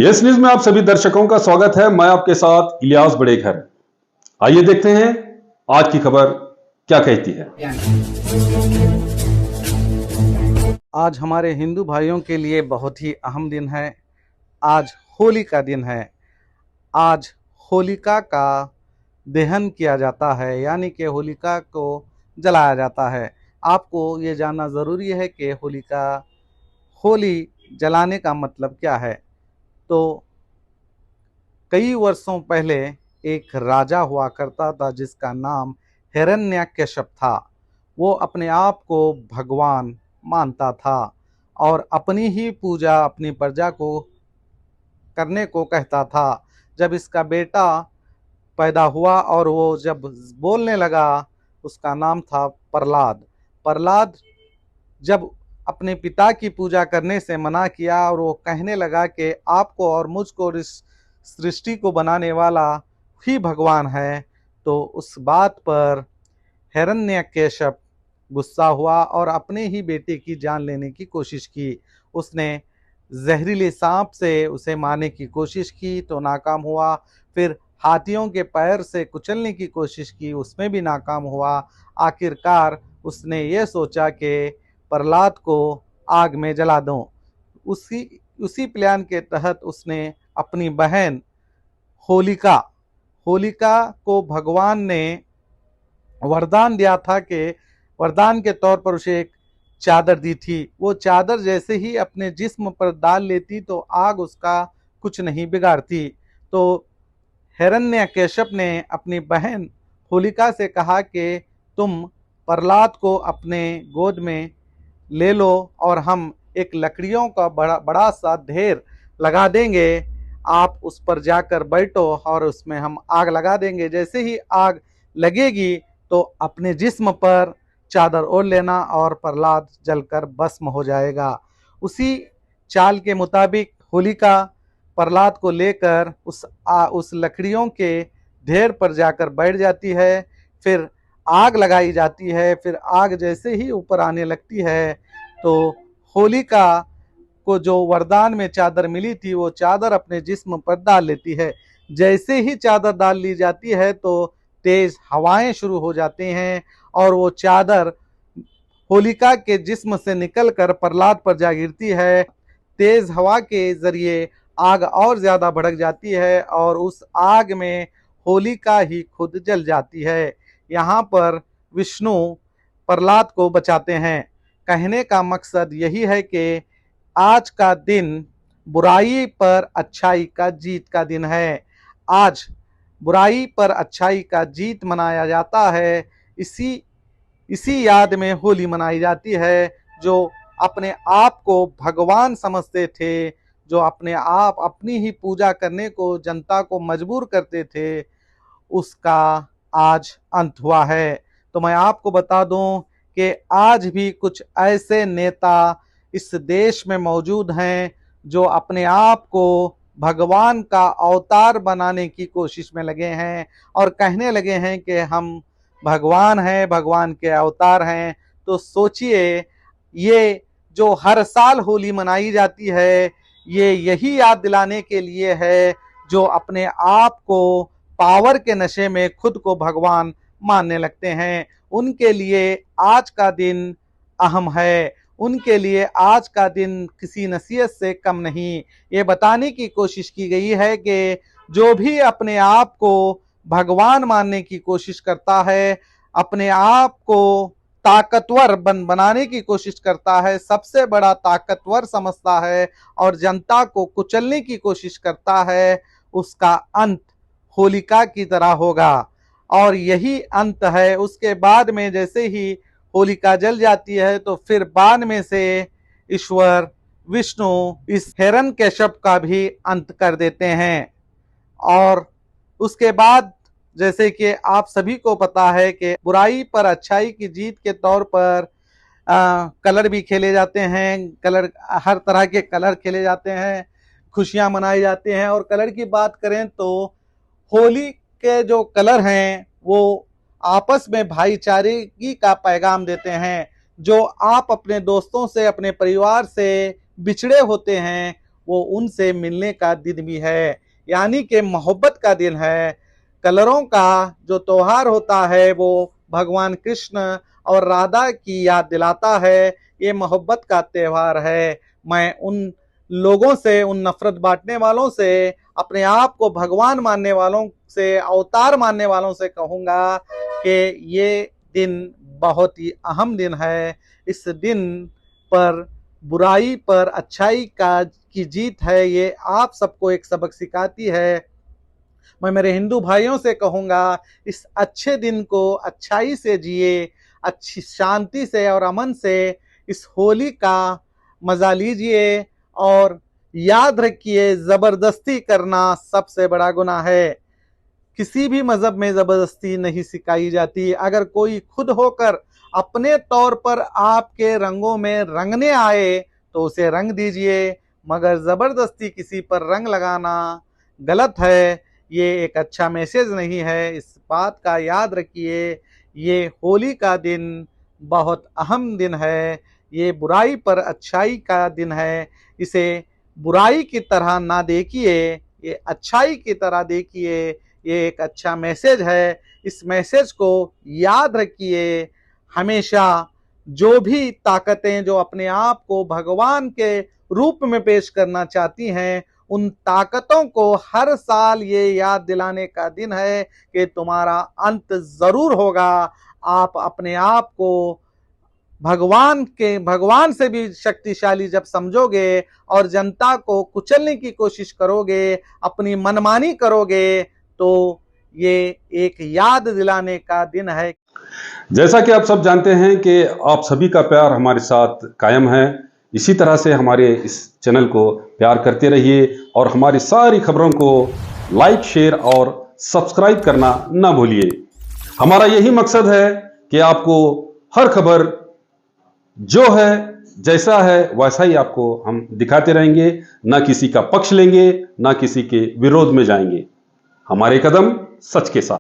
Yes news में आप सभी दर्शकों का स्वागत है। मैं आपके साथ इलियास बड़ेघर। आइए देखते हैं आज की खबर क्या कहती है। आज हमारे हिंदू भाइयों के लिए बहुत ही अहम दिन है। आज होली का दिन है। आज होलिका का दहन किया जाता है, यानी कि होलिका को जलाया जाता है। आपको ये जानना ज़रूरी है कि होली जलाने का मतलब क्या है। तो कई वर्षों पहले एक राजा हुआ करता था जिसका नाम हिरण्यकश्यप था। वो अपने आप को भगवान मानता था और अपनी ही पूजा अपनी प्रजा को करने को कहता था। जब इसका बेटा पैदा हुआ और वो जब बोलने लगा, उसका नाम था प्रहलाद। प्रहलाद जब अपने पिता की पूजा करने से मना किया और वो कहने लगा कि आपको और मुझको इस सृष्टि को बनाने वाला ही भगवान है, तो उस बात पर हिरण्यकश्यप गुस्सा हुआ और अपने ही बेटे की जान लेने की कोशिश की। उसने जहरीले सांप से उसे मारने की कोशिश की तो नाकाम हुआ। फिर हाथियों के पैर से कुचलने की कोशिश की, उसमें भी नाकाम हुआ। आखिरकार उसने ये सोचा कि प्रहलाद को आग में जला दूं। उसी प्लान के तहत उसने अपनी बहन होलिका होलिका को भगवान ने वरदान दिया था कि वरदान के तौर पर उसे एक चादर दी थी। वो चादर जैसे ही अपने जिस्म पर डाल लेती तो आग उसका कुछ नहीं बिगाड़ती। तो हिरण्यकश्यप ने अपनी बहन होलिका से कहा कि तुम प्रहलाद को अपने गोद में ले लो और हम एक लकड़ियों का बड़ा बड़ा सा ढेर लगा देंगे। आप उस पर जाकर बैठो और उसमें हम आग लगा देंगे। जैसे ही आग लगेगी तो अपने जिस्म पर चादर ओढ़ लेना और प्रहलाद जलकर भस्म हो जाएगा। उसी चाल के मुताबिक होलिका प्रहलाद को लेकर उस लकड़ियों के ढेर पर जाकर बैठ जाती है। फिर आग लगाई जाती है। फिर आग जैसे ही ऊपर आने लगती है तो होलिका को जो वरदान में चादर मिली थी वो चादर अपने जिस्म पर डाल लेती है। जैसे ही चादर डाल ली जाती है तो तेज हवाएं शुरू हो जाती हैं और वो चादर होलिका के जिस्म से निकलकर प्रहलाद पर जा गिरती है। तेज हवा के जरिए आग और ज्यादा भड़क जाती है और उस आग में होलिका ही खुद जल जाती है। यहाँ पर विष्णु प्रहलाद को बचाते हैं। कहने का मकसद यही है कि आज का दिन बुराई पर अच्छाई का जीत का दिन है। आज बुराई पर अच्छाई का जीत मनाया जाता है। इसी याद में होली मनाई जाती है। जो अपने आप को भगवान समझते थे, जो अपने आप अपनी ही पूजा करने को जनता को मजबूर करते थे, उसका आज अंत हुआ है। तो मैं आपको बता दूं कि आज भी कुछ ऐसे नेता इस देश में मौजूद हैं जो अपने आप को भगवान का अवतार बनाने की कोशिश में लगे हैं और कहने लगे हैं कि हम भगवान हैं, भगवान के अवतार हैं। तो सोचिए, ये जो हर साल होली मनाई जाती है, ये यही याद दिलाने के लिए है जो अपने आप को पावर के नशे में खुद को भगवान मानने लगते हैं। उनके लिए आज का दिन अहम है। उनके लिए आज का दिन किसी नसीहत से कम नहीं। ये बताने की कोशिश की गई है कि जो भी अपने आप को भगवान मानने की कोशिश करता है, अपने आप को ताकतवर बनाने की कोशिश करता है, सबसे बड़ा ताकतवर समझता है और जनता को कुचलने की कोशिश करता है, उसका अंत होलिका की तरह होगा। और यही अंत है। उसके बाद में जैसे ही होलिका जल जाती है तो फिर बाद में से ईश्वर विष्णु इस हिरण्यकश्यप का भी अंत कर देते हैं। और उसके बाद जैसे कि आप सभी को पता है कि बुराई पर अच्छाई की जीत के तौर पर कलर भी खेले जाते हैं। कलर, हर तरह के कलर खेले जाते हैं, खुशियां मनाई जाती हैं। और कलर की बात करें तो होली के जो कलर हैं वो आपस में भाईचारे का पैगाम देते हैं। जो आप अपने दोस्तों से, अपने परिवार से बिछड़े होते हैं, वो उनसे मिलने का दिन भी है, यानी कि मोहब्बत का दिन है। कलरों का जो त्योहार होता है वो भगवान कृष्ण और राधा की याद दिलाता है। ये मोहब्बत का त्यौहार है। मैं उन लोगों से, उन नफरत बांटने वालों से, अपने आप को भगवान मानने वालों से, अवतार मानने वालों से कहूँगा कि ये दिन बहुत ही अहम दिन है। इस दिन पर बुराई पर अच्छाई की जीत है। ये आप सबको एक सबक सिखाती है। मैं मेरे हिंदू भाइयों से कहूँगा, इस अच्छे दिन को अच्छाई से जिए, अच्छी शांति से और अमन से इस होली का मज़ा लीजिए। और याद रखिए, ज़बरदस्ती करना सबसे बड़ा गुनाह है। किसी भी मज़हब में ज़बरदस्ती नहीं सिखाई जाती। अगर कोई खुद होकर अपने तौर पर आपके रंगों में रंगने आए तो उसे रंग दीजिए, मगर ज़बरदस्ती किसी पर रंग लगाना गलत है। ये एक अच्छा मैसेज नहीं है। इस बात का याद रखिए। ये होली का दिन बहुत अहम दिन है। ये बुराई पर अच्छाई का दिन है। इसे बुराई की तरह ना देखिए, ये अच्छाई की तरह देखिए। ये एक अच्छा मैसेज है। इस मैसेज को याद रखिए हमेशा। जो भी ताकतें जो अपने आप को भगवान के रूप में पेश करना चाहती हैं, उन ताकतों को हर साल ये याद दिलाने का दिन है कि तुम्हारा अंत जरूर होगा। आप अपने आप को भगवान से भी शक्तिशाली जब समझोगे और जनता को कुचलने की कोशिश करोगे, अपनी मनमानी करोगे, तो ये एक याद दिलाने का दिन है। जैसा कि आप सब जानते हैं कि आप सभी का प्यार हमारे साथ कायम है। इसी तरह से हमारे इस चैनल को प्यार करते रहिए और हमारी सारी खबरों को लाइक, शेयर और सब्सक्राइब करना ना भूलिए। हमारा यही मकसद है कि आपको हर खबर जो है, जैसा है वैसा ही आपको हम दिखाते रहेंगे। ना किसी का पक्ष लेंगे, ना किसी के विरोध में जाएंगे। हमारे कदम सच के साथ।